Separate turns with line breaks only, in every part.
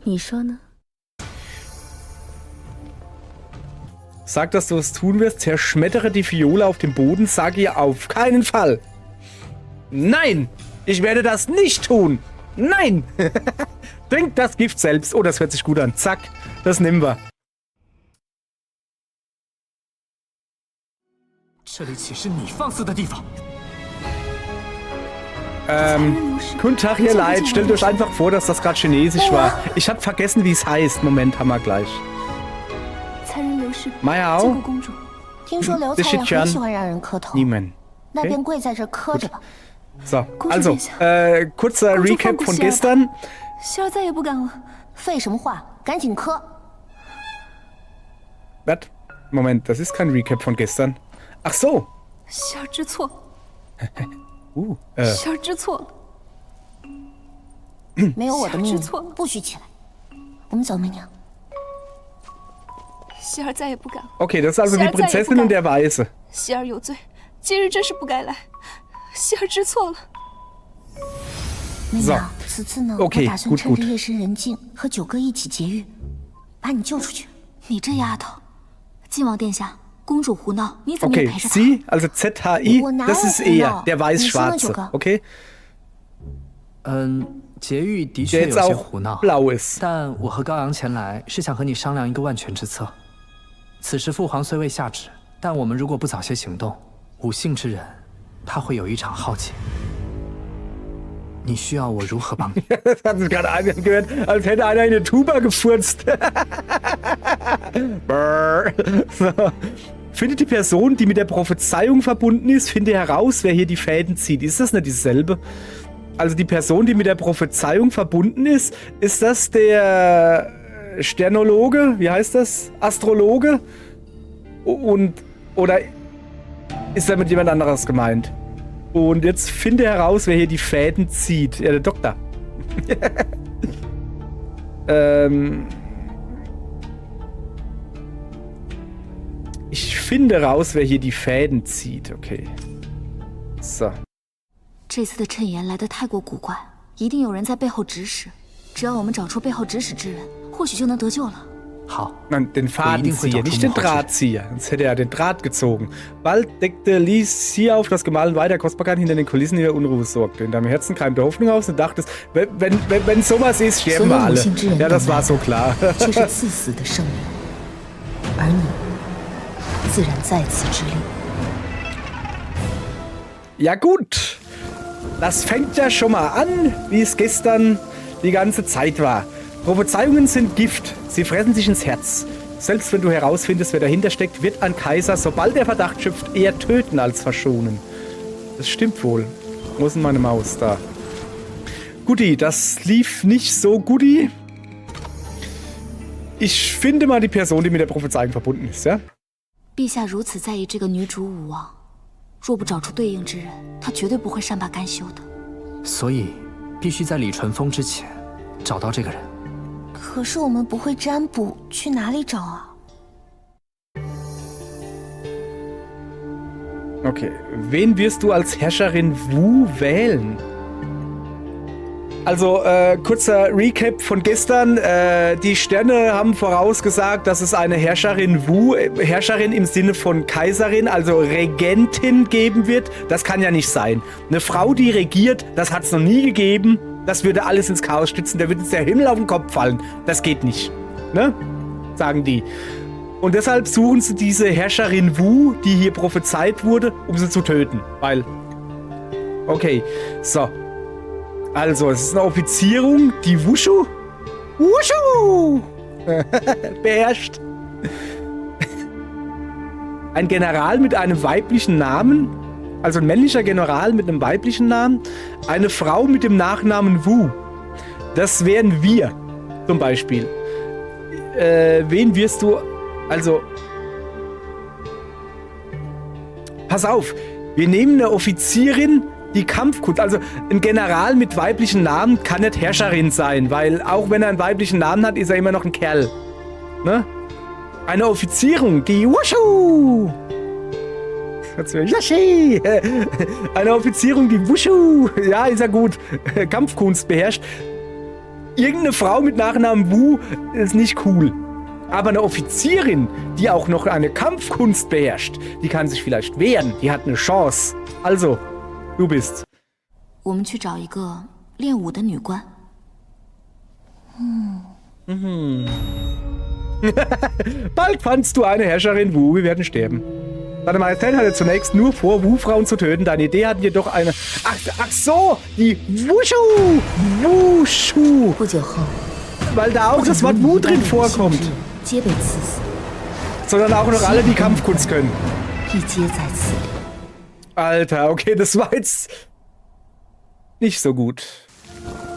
你说呢？
Sag, dass du es tun wirst. Zerschmettere die Fiole auf dem Boden. Sag ihr auf keinen Fall. Nein! Ich werde das nicht tun! Nein! Trink das Gift selbst. Oh, das hört sich gut an. Zack, das nehmen wir. Guten Tag, ihr Leid. Stellt euch einfach vor, dass das gerade Chinesisch war. Ich hab vergessen, wie es heißt. Moment, haben wir gleich.
这个公主，
听说刘才人很喜欢让人磕头，
Niemand.
那便跪在这磕着吧。
So, also, kurzer Recap von gestern.
希儿再也不敢了。
废什么话，赶紧磕！
Was? Moment, das ist kein Recap von gestern. Ach so.
希儿知错，
呃，
希儿知错了。
没有我的命令
知错了，
不许起来。我们走，媚娘。
希儿再也不敢了。
Okay, das ist also die Prinzessin und der Weiße.
希儿有罪，今日真是不该来。希儿知错了。
媚娘，此次呢，我打算趁着夜深人静和九哥一起劫狱，把你救出去。
你这丫头，晋王殿下，公主胡闹，你怎么
Okay,
也陪着她？
sie, also ZHI, das ist er, der Weiß-Schwarze. Okay?
劫狱的确有些胡闹，但我和高阳前来是想和你商量一个万全之策。此时父皇虽未下旨，但我们如果不早些行动，武姓之人他会有一场浩劫。你需要我如何帮你？
Das hat sich gerade angehört, als hätte einer in eine Tuba gefurzt. So. Findet die Person, die mit der Prophezeiung verbunden ist, finde heraus, wer hier die Fäden zieht. Ist das nicht dieselbe? Also die Person, die mit der Prophezeiung verbunden ist das der Sternologe? Wie heißt das? Astrologe? Oder ist damit jemand anderes gemeint? Und jetzt finde heraus, wer hier die Fäden zieht. Ja, der Doktor. Ich finde raus, wer hier die Fäden zieht. Okay. So.
这次的谶言来得太过古怪，一定有人在背后指使。只要我们找出背后指使之人，或许就能得救了。
好，
Nein, den Fadenzieher, nicht den Drahtzieher. Sonst hätte er den Draht gezogen. Bald deckte Lies sie auf das Gemahlen weiter Kostbarkeit hinter den Kulissen ihrer Unruhe sorgte. In deinem Herzen keimte Hoffnung aus und dachtest, wenn sowas ist, sterben wir alle. Ja, das war so klar.
却是自死的圣人，而你自然在此之列。
Ja gut, das fängt ja schon mal an, wie es gestern die ganze Zeit war. Prophezeiungen sind Gift, sie fressen sich ins Herz. Selbst wenn du herausfindest, wer dahinter steckt, wird ein Kaiser, sobald er Verdacht schöpft, eher töten als verschonen. Das stimmt wohl. Wo ist denn meine Maus? Da. Guti, das lief nicht so guti. Ich finde mal die Person, die mit der Prophezeiung verbunden ist, ja?
陛下如此在意这个女主武王，若不找出对应之人，他绝对不会善罢甘休的。
所以必须在李淳风之前找到这个人。
可是我们不会占卜，去哪里找啊？
Okay, wen wirst du als Herrscherin Wu wählen? Also, kurzer Recap von gestern. Die Sterne haben vorausgesagt, dass es eine Herrscherin Wu, Herrscherin im Sinne von Kaiserin, also Regentin geben wird. Das kann ja nicht sein. Eine Frau, die regiert, das hat es noch nie gegeben. Das würde alles ins Chaos stützen. Da würde uns der Himmel auf den Kopf fallen. Das geht nicht. Ne? Sagen die. Und deshalb suchen sie diese Herrscherin Wu, die hier prophezeit wurde, um sie zu töten. Weil... Okay, so. Also, es ist eine Offizierung, die Wushu beherrscht. Ein General mit einem weiblichen Namen, also ein männlicher General mit einem weiblichen Namen, eine Frau mit dem Nachnamen Wu. Das wären wir, zum Beispiel. Wen wirst du, also... Pass auf, wir nehmen eine Offizierin, die Kampfkunst, also ein General mit weiblichen Namen kann nicht Herrscherin sein, weil auch wenn er einen weiblichen Namen hat, ist er immer noch ein Kerl. Ne? Eine Offizierung, die Wushu! Yoshi! Eine Offizierung, die Wushu! Ja, ist ja gut. Kampfkunst beherrscht. irgendeine Frau mit Nachnamen Wu ist nicht cool. Aber eine Offizierin, die auch noch eine Kampfkunst beherrscht, die kann sich vielleicht wehren. Die hat eine Chance. Also, du bist.
我们去找一个练武的女官。
Bald fandst du eine Herrscherin Wu. Wir werden sterben. Deine Majestät hatte zunächst nur vor, Wu-Frauen zu töten. Deine Idee hatten jedoch eine... Ach so, die Wushu. Wushu. Weil da auch das Wort Wu drin vorkommt. Sondern auch noch alle, die Kampfkunst können. Alter, okay, das war jetzt nicht so gut.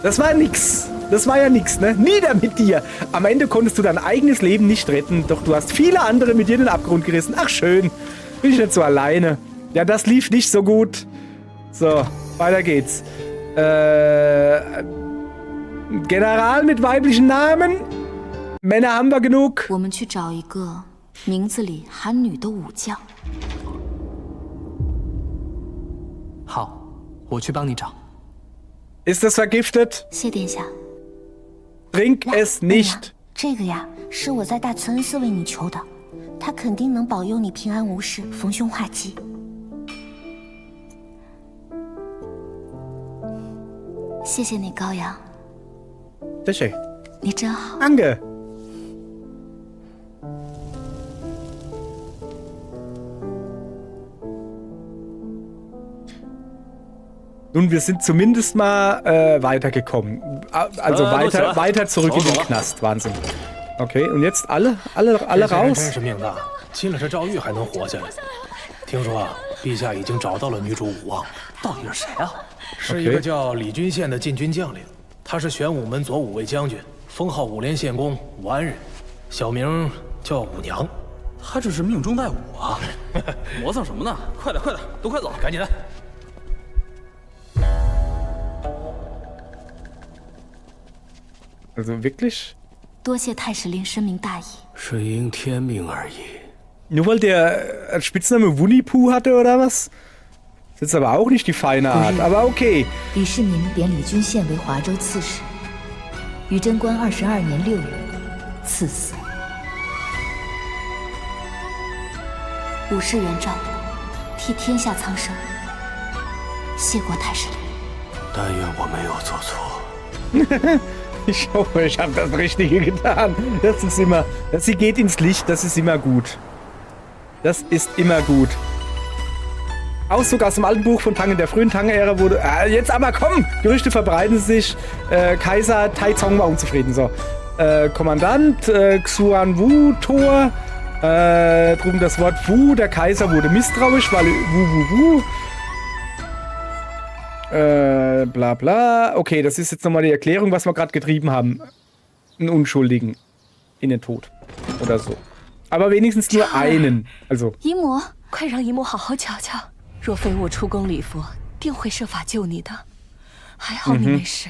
Das war nix. Das war ja nix, ne? Nieder mit dir. Am Ende konntest du dein eigenes Leben nicht retten, doch du hast viele andere mit dir in den Abgrund gerissen. Ach schön. Bin ich nicht so alleine. Ja, das lief nicht so gut. So, weiter geht's. General mit weiblichen Namen. Männer haben wir genug.
我们去找一个名字里含女的武将。
好，我去帮你找。
Ist das vergiftet?
谢殿下。
Trink es nicht.
这个呀，是我在大慈恩寺为你求的，他肯定能保佑你平安无事，逢凶化吉。
谢谢你，高阳。
谢谢。
你真好。
Danke. Nun, wir sind zumindest mal weitergekommen. Also weiter zurück in den Knast. Wahnsinn. Okay, und jetzt alle raus.
亲了这赵玉还能活下来？听说啊，陛下已经找到了女主武王，到底是谁啊？是一个叫李君宪的禁军将领，他是玄武门左武卫将军，封号武连县公武安人，小名叫武娘。
他这是命中带武啊！磨蹭什么呢？快点，都快走，赶紧的！
Also wirklich?
多谢太史令深明大义。
是因天命而已。
Nur weil der als Spitzname Winnie-Pooh hatte oder was? Das ist aber auch nicht die feine Art, aber okay.
李世民贬李君宪为华州刺史，于贞观22年6月赐死。
武士元昭，替天下苍生，谢过太史令。
但愿我没有做错。
Ich hoffe, ich habe das Richtige getan. Das ist immer... Sie geht ins Licht, das ist immer gut. Das ist immer gut. Auszug aus dem alten Buch von Tang in der frühen Tang-Ära wurde... jetzt aber komm! Gerüchte verbreiten sich. Kaiser Taizong war unzufrieden. So. Kommandant Xuan Wu Tor. Drüben das Wort Wu. Der Kaiser wurde misstrauisch, weil Wu. Bla bla. Okay, das ist jetzt nochmal die Erklärung, was wir gerade getrieben haben. Einen Unschuldigen in den Tod. Oder so. Aber wenigstens nur einen. Also.
姨母，快让姨母好好瞧瞧。若非我出宫礼佛，定会设法救你的。还好你没事。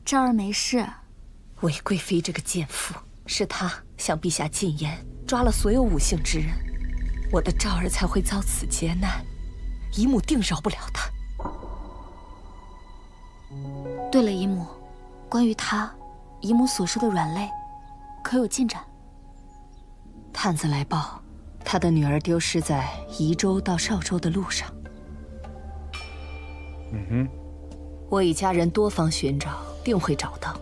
昭儿没事。
韦贵妃这个贱妇，是她向陛下进言，抓了所有武姓之人，我的昭儿才会遭此劫难。姨母定饶不了她。
对了，姨母，关于他，姨母所说的软肋，可有进展？
探子来报，他的女儿丢失在宜州到邵州的路上。我已家人多方寻找，定会找到。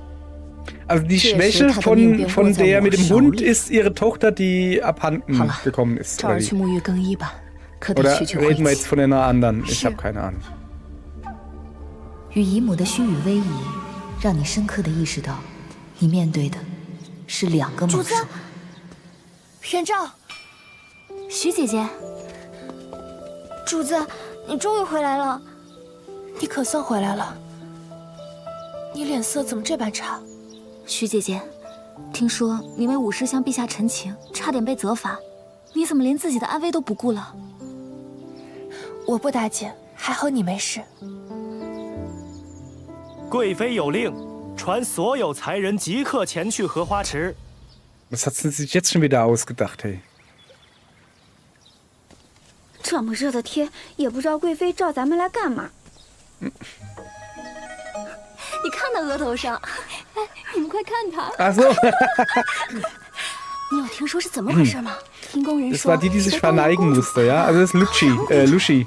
Also die Schwäche von der mit dem Hund ist ihre Tochter, die abhanden gekommen ist. Oder reden wir jetzt von einer anderen? Ich habe keine Ahnung.
与姨母的虚与委蛇，让你深刻的意识到，你面对的是两个猛兽。主子，
元昭，
徐姐姐，
主子，你终于回来了。
你可算回来了。你脸色怎么这般差？
徐姐姐，听说你为武士向陛下陈情，差点被责罚，你怎么连自己的安危都不顾了？
我不打紧，还好你没事。
贵妃有令，传所有才人即刻前去荷花池。
Was hat sie sich jetzt schon wieder ausgedacht, hey?
这么热的天，也不知道贵妃召咱们来干嘛。
你看那额头上，你们快看他！
Ach so.
你有听说是怎么回事吗？听工人
Das
说
war die sich verneigen musste, ja? Also das ist Lushi.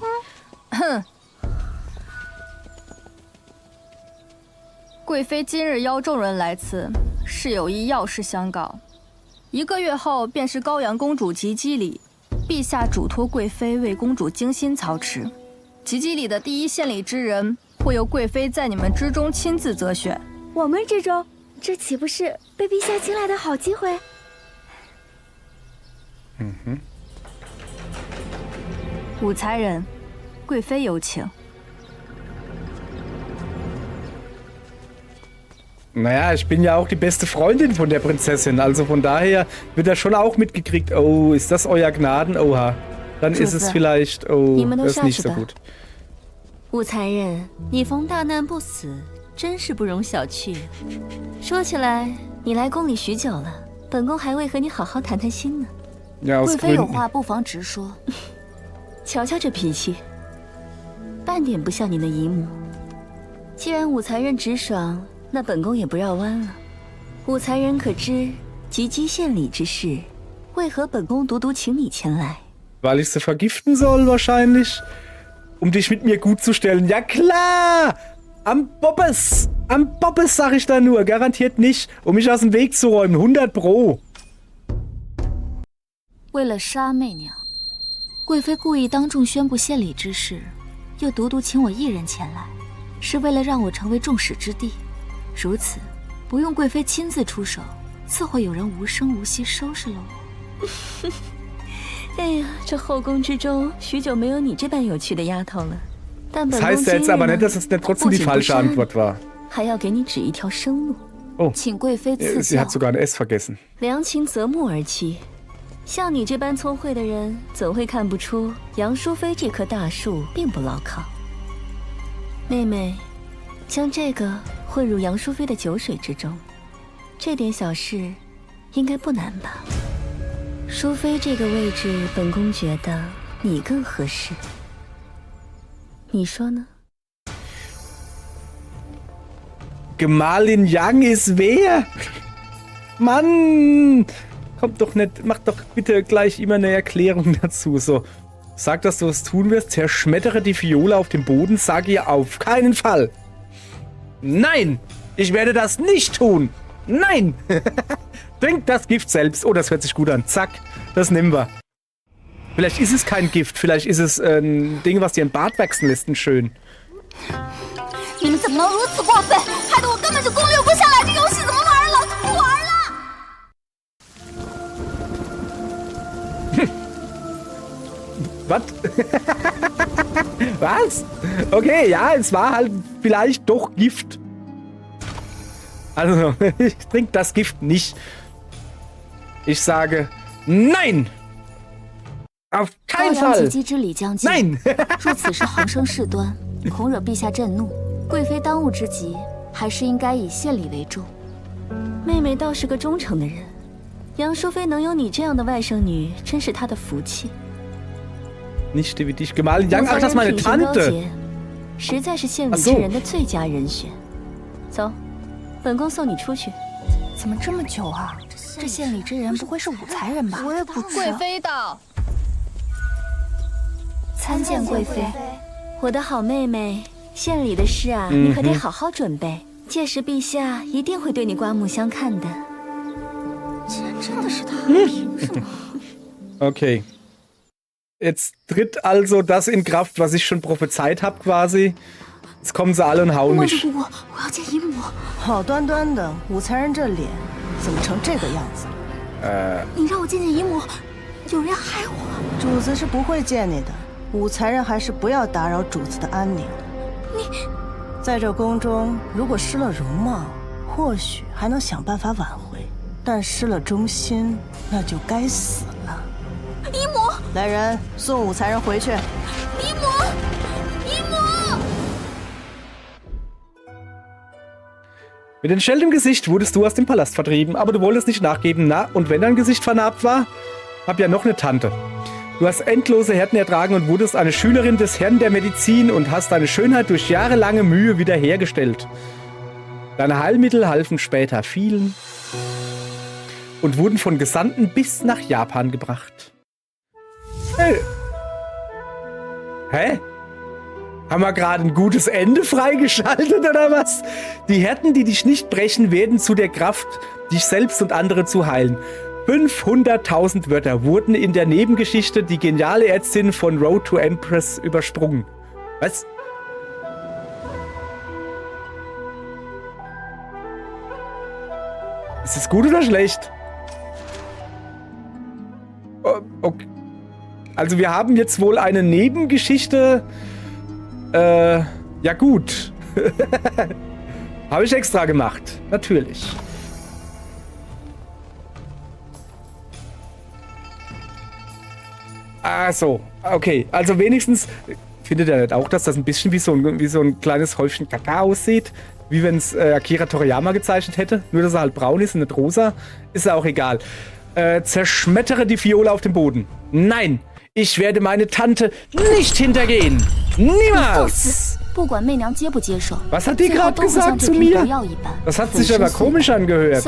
贵妃今日邀众人来此，是有一要事相告。1个月后便是高阳公主及笄礼，陛下嘱托贵妃为公主精心操持。及笄礼的第一献礼之人，会由贵妃在你们之中亲自择选。
我们之中，这岂不是被陛下青睐的好机会？
武才人，贵妃有请。
Naja, ich bin ja auch die beste Freundin von der Prinzessin, also von daher wird er schon auch mitgekriegt, oh, ist das euer Gnaden? Oha. Dann ist es vielleicht, oh, das ist nicht so gut.
武才人，你逢大难不死，真是不容小觑。说起来，你来宫里许久了，本宫还未和你好好谈谈心呢。
贵妃有话不妨直说。
瞧瞧这脾气，半点不像你的姨母。既然武才人直爽。 那本宫也不绕弯了。武才人可知及笄献礼之事，为何本宫独独请你前来
Weil ich sie vergiften soll wahrscheinlich, um dich mit mir gut zu stellen. Ja klar, am Bobbes sag ich da nur, garantiert nicht, um mich aus dem Weg zu räumen, 100 Pro.
为了杀媚娘，贵妃故意当众宣布献礼之事，又独独请我一人前来，是为了让我成为众矢之的。 如此，不用贵妃亲自出手，自会有人无声无息收拾了我。
哎呀，这后宫之中许久没有你这般有趣的丫头了。但本
Das
宫
heißt
今
jetzt
日
aber
呢
nicht, dass es nicht trotzdem die falsche Antwort war.
还要给你指一条生路。
Oh,
请贵妃赐
sie
教。
hat sogar ein S vergessen.
良禽择木而栖，像你这般聪慧的人，怎会看不出杨淑妃这棵大树并不牢靠？妹妹，将这个。 混入杨淑妃的酒水之中，这点小事应该不难吧？淑妃这个位置，本宫觉得你更合适，你说呢
？Gemahlin Yang ist wer? Mann! Kommt doch nicht, mach doch bitte gleich immer eine Erklärung dazu. So, sag, dass du es tun wirst, zerschmettere die Fiole auf dem Boden, sag ihr auf keinen Fall. Nein! Ich werde das nicht tun! Nein! Trink das Gift selbst. Oh, das hört sich gut an. Zack, das nehmen wir. Vielleicht ist es kein Gift, vielleicht ist es ein Ding, was dir ein Bart wachsen lässt, ein schön.
你们怎么能如此过分，害得我根本就攻略不下来，这游戏怎么玩？老子不
玩了！ Was? Was? Okay, ja, es war halt vielleicht doch Gift. Also, ich trinke das Gift nicht. Ich sage nein! Auf keinen Fall! Nein!
若此事横生事端，恐惹陛下震怒，贵妃当务之急还是应该以献礼为重。
妹妹倒是个忠诚的人，杨淑妃能有你这样的外甥女，真是她的福气。
Nicht wie dich Gemahlin Yang, ach, das ist meine Tante.
实在是献礼之人的最佳人选。走，本宫送你出去。
怎么这么久啊？这献礼之人不会是武才人吧？
我也不知道。
贵妃到，
参见贵妃。我的好妹妹，献礼的事啊，你可得好好准备。届时陛下一定会对你刮目相看的。
竟然真的是他，凭什么
Okay. Jetzt tritt also das in Kraft, was ich schon prophezeit habe, quasi. Jetzt kommen sie alle und hauen mich.
我要见姨母。
好端端的武才人这脸，怎么成这个样子？
你让我见见姨母，有人要害我。
主子是不会见你的，武才人还是不要打扰主子的安宁。
你
在这宫中，如果失了容貌，或许还能想办法挽回；但失了忠心，那就该死了。
姨母，
来人，送武才人回去。
姨母，姨母。
Mit entstelltem Gesicht wurdest du aus dem Palast vertrieben, aber du wolltest nicht nachgeben. Na, und wenn dein Gesicht vernarbt war? Hab ja noch eine Tante. Du hast endlose Härten ertragen und wurdest eine Schülerin des Herrn der Medizin und hast deine Schönheit durch jahrelange Mühe wiederhergestellt. Deine Heilmittel halfen später vielen und wurden von Gesandten bis nach Japan gebracht. Hey. Hä? Haben wir gerade ein gutes Ende freigeschaltet oder was? Die Härten, die dich nicht brechen, werden zu der Kraft, dich selbst und andere zu heilen. 500.000 Wörter wurden in der Nebengeschichte Die geniale Ärztin von Road to Empress übersprungen. Was? Ist es gut oder schlecht? Oh, okay. Also wir haben jetzt wohl eine Nebengeschichte. Ja gut. Habe ich extra gemacht. Natürlich. Ah, so. Okay. Also wenigstens findet ihr nicht auch, dass das ein bisschen wie so ein kleines Häufchen Kakao aussieht? Wie wenn es Akira Toriyama gezeichnet hätte. Nur, dass er halt braun ist und nicht rosa. Ist ja auch egal. Zerschmettere die Fiole auf dem Boden. Nein! Ich werde meine Tante nicht hintergehen. Niemals! Was hat die gerade gesagt zu mir? Das hat sich aber komisch angehört.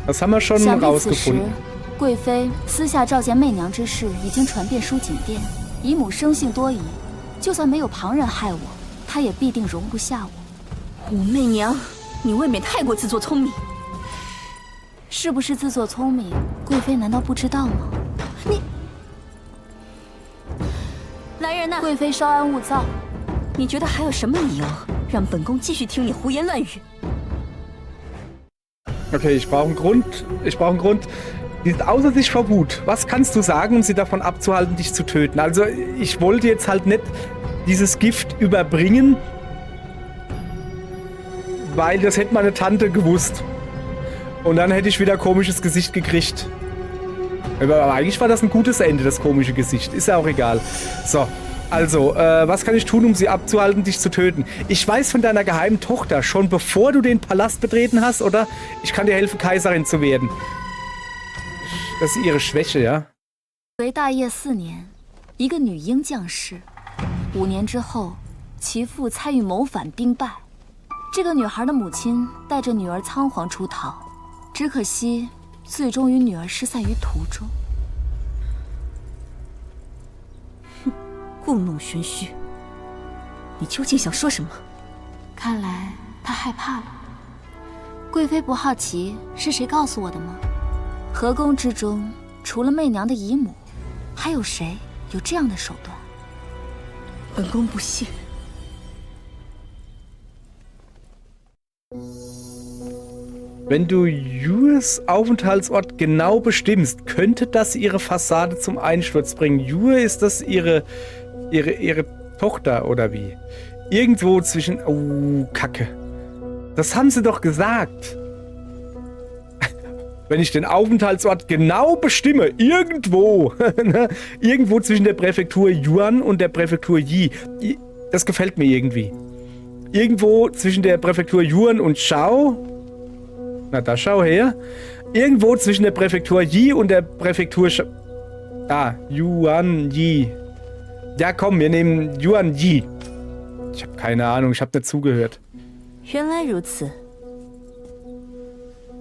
Das haben wir schon rausgefunden.
贵妃私下召见媚娘之事已经传遍舒锦殿，姨母生性多疑，就算没有旁人害我，她也必定容不下我。
武媚娘，你未免太过自作聪明。
是不是自作聪明？贵妃难道不知道吗？你，
来人呐！
贵妃稍安勿躁。
你觉得还有什么理由让本宫继续听你胡言乱语？
Okay, ich brauche einen Grund. Die ist außer sich vor Wut. Was kannst du sagen, um sie davon abzuhalten, dich zu töten? Also, ich wollte jetzt halt nicht dieses Gift überbringen, weil das hätte meine Tante gewusst. Und dann hätte ich wieder komisches Gesicht gekriegt. Aber eigentlich war das ein gutes Ende, das komische Gesicht. Ist ja auch egal. So, also, was kann ich tun, um sie abzuhalten, dich zu töten? Ich weiß von deiner geheimen Tochter, schon bevor du den Palast betreten hast, oder? Ich kann dir helfen, Kaiserin zu werden. Das ist ihre Schwäche, ja?
为大业4年，一个女婴降世。5年之后，其父参与谋反兵败，这个女孩的母亲带着女儿仓皇出逃，只可惜最终与女儿失散于途中。
哼，故弄玄虚，你究竟想说什么？
看来她害怕了。贵妃不好奇是谁告诉我的吗？ 河宫之中，除了媚娘的姨母，还有谁有这样的手段？
本宫不信。
Wenn du Yues Aufenthaltsort genau bestimmst, könnte das ihre Fassade zum Einsturz bringen. Yue, ist das ihre Tochter oder wie? Irgendwo zwischen... Oh, Kacke. Das haben sie doch gesagt. Wenn ich den Aufenthaltsort genau bestimme, irgendwo, irgendwo zwischen der Präfektur Yuan und der Präfektur Yi, das gefällt mir irgendwie. Irgendwo zwischen der Präfektur Yuan und Shao, na da schau her, irgendwo zwischen der Präfektur Yi und der Präfektur Yuan Yi. Ja komm, wir nehmen Yuan Yi. Ich habe keine Ahnung, ich habe nicht zugehört.
原来如此，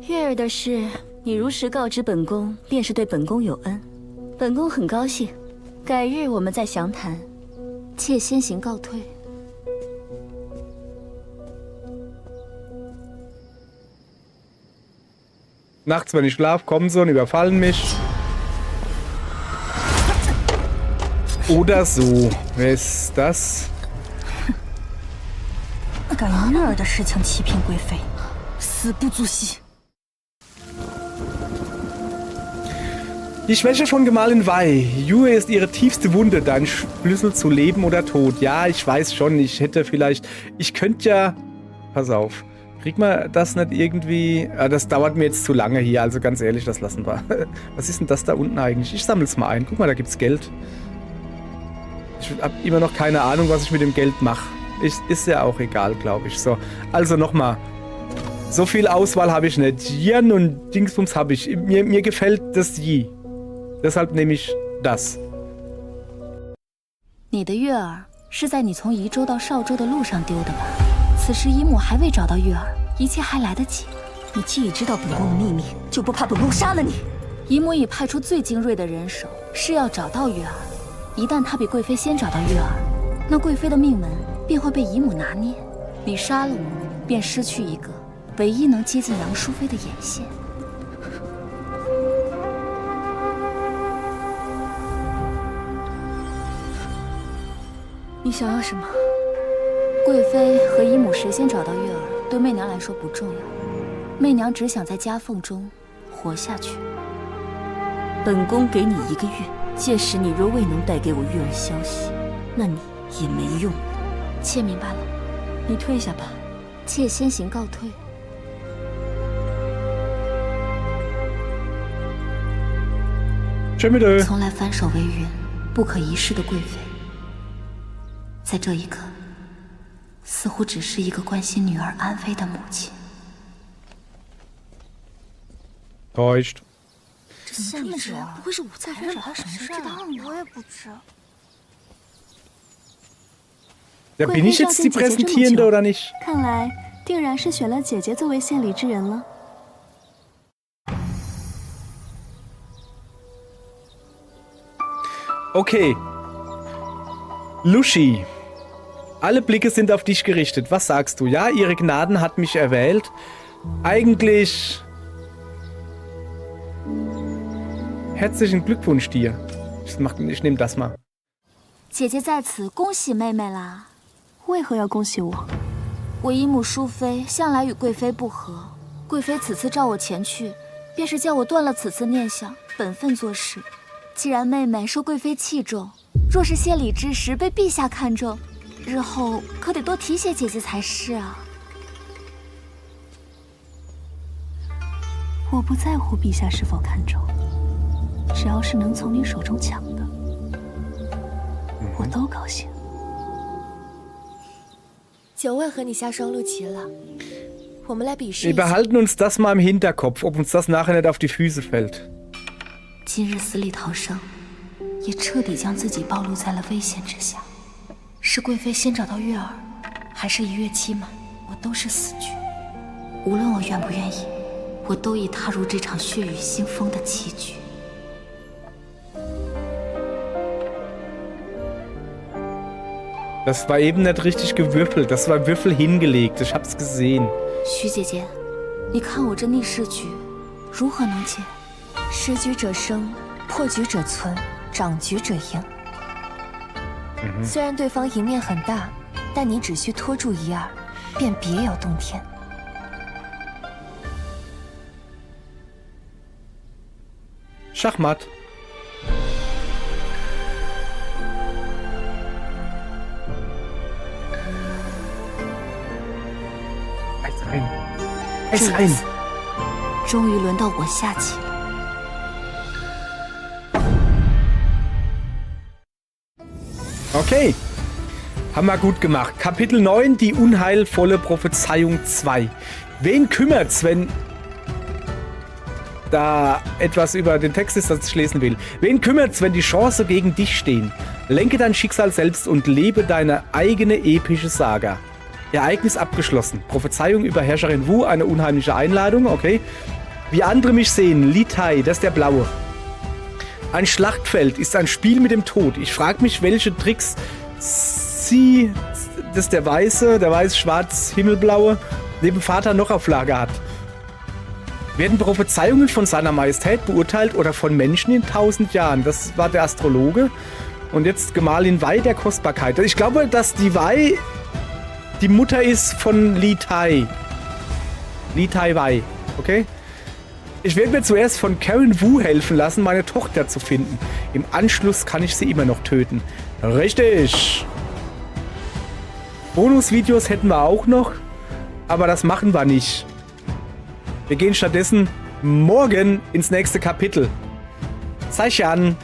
月儿的事。 你如实告知本宫，便是对本宫有恩，本宫很高兴。改日我们再详谈。
妾先行告退。
Nachts, wenn ich schlafe, kommen sie und überfallen mich. Oder so. Wer ist das?
敢用月儿的事情欺骗贵妃，死不足惜。
Die Schwäche von Gemahlin Wei. Yue ist ihre tiefste Wunde, dein Schlüssel zu Leben oder Tod. Ja, ich weiß schon, ich könnte ja... Pass auf. Kriegt man das nicht irgendwie... das dauert mir jetzt zu lange hier, also ganz ehrlich, das lassen wir. Was ist denn das da unten eigentlich? Ich sammle es mal ein. Guck mal, da gibt's Geld. Ich habe immer noch keine Ahnung, was ich mit dem Geld mache. Ist ja auch egal, glaube ich. So, also nochmal. So viel Auswahl habe ich nicht. Yen und Dingsbums habe ich. Mir gefällt das Yi. Deshalb nehme ich das.
你的月儿是在你从宜州到邵州的路上丢的吧？此时姨母还未找到月儿，一切还来得及。
你既已知道本宫的秘密，就不怕本宫杀了你？
姨母已派出最精锐的人手，是要找到月儿。一旦她比贵妃先找到月儿，那贵妃的命门便会被姨母拿捏。你杀了我，便失去一个唯一能接近杨淑妃的眼线。
你想要什么？
贵妃和姨母谁先找到月儿，对媚娘来说不重要。媚娘只想在夹缝中活下去。
本宫给你1个月，届时你若未能带给我月儿消息，那你也没用。
妾明白了，
你退下吧。
妾先行告退。从来反手为云，不可一世的贵妃，在这一刻，似乎只是一个关心女儿安危的母亲。
Täuscht。
这么直，不会是武才人找他什么事啊？
我也不知。
Ja, bin ich jetzt die Präsentierende oder nicht?
看来定然是选了姐姐作为献礼之人了。
Okay. Lushi. Alle Blicke sind auf dich gerichtet. Was sagst du? Ja, ihre Gnaden hat mich erwählt. Eigentlich... Herzlichen Glückwunsch dir. Ich nehme das mal.
姐姐在此恭喜妹妹啦！
为何要恭喜我？
我姨母淑妃向来与贵妃不和，贵妃此次召我前去，便是叫我断了此次念想，本分做事。既然妹妹受贵妃器重，若是献礼之时被陛下看中，日后可得多提携姐姐才是啊。
我不在乎陛下是否看中，只要是能从你手中抢的，我都高兴。
久未和你下双陆棋了，我们来比试一
Wir
下。
behalten uns das mal im Hinterkopf, ob uns das nachher nicht auf die Füße fällt.
今日死里逃生，也彻底将自己暴露在了危险之下。是贵妃先找到月儿，还是一跃期满，我都是死局。无论我愿不愿意，我都已踏入这场血雨腥风的棋局。
Das war eben nicht richtig gewürfelt. Das war Würfel hingelegt. Ich hab's gesehen.
徐姐姐，你看我这逆势局，如何能解？
失局者生，破局者存，长局者赢。虽然对方赢面很大，但你只需拖住一二，便别有洞天。
Schachmatt. Eis ein.
终于轮到我下棋了。
Okay. Haben wir gut gemacht. Kapitel 9, die unheilvolle Prophezeiung 2. Wen kümmert's, wenn da etwas über den Text ist, das ich lesen will? Wen kümmert's, wenn die Chancen gegen dich stehen? Lenke dein Schicksal selbst und lebe deine eigene epische Saga. Ereignis abgeschlossen. Prophezeiung über Herrscherin Wu, eine unheimliche Einladung, okay. Wie andere mich sehen, Li Tai, das ist der Blaue. Ein Schlachtfeld ist ein Spiel mit dem Tod. Ich frage mich, welche Tricks sie, das ist der Weiße, der weiß-schwarz-himmelblaue, neben Vater noch auf Lager hat. Werden Prophezeiungen von seiner Majestät beurteilt oder von Menschen in 1000 Jahren? Das war der Astrologe. Und jetzt Gemahlin Wei der Kostbarkeit. Ich glaube, dass die Wei die Mutter ist von Li Tai. Li Tai Wei, okay? Ich werde mir zuerst von Karen Wu helfen lassen, meine Tochter zu finden. Im Anschluss kann ich sie immer noch töten. Richtig. Bonusvideos hätten wir auch noch, aber das machen wir nicht. Wir gehen stattdessen morgen ins nächste Kapitel. Sei an.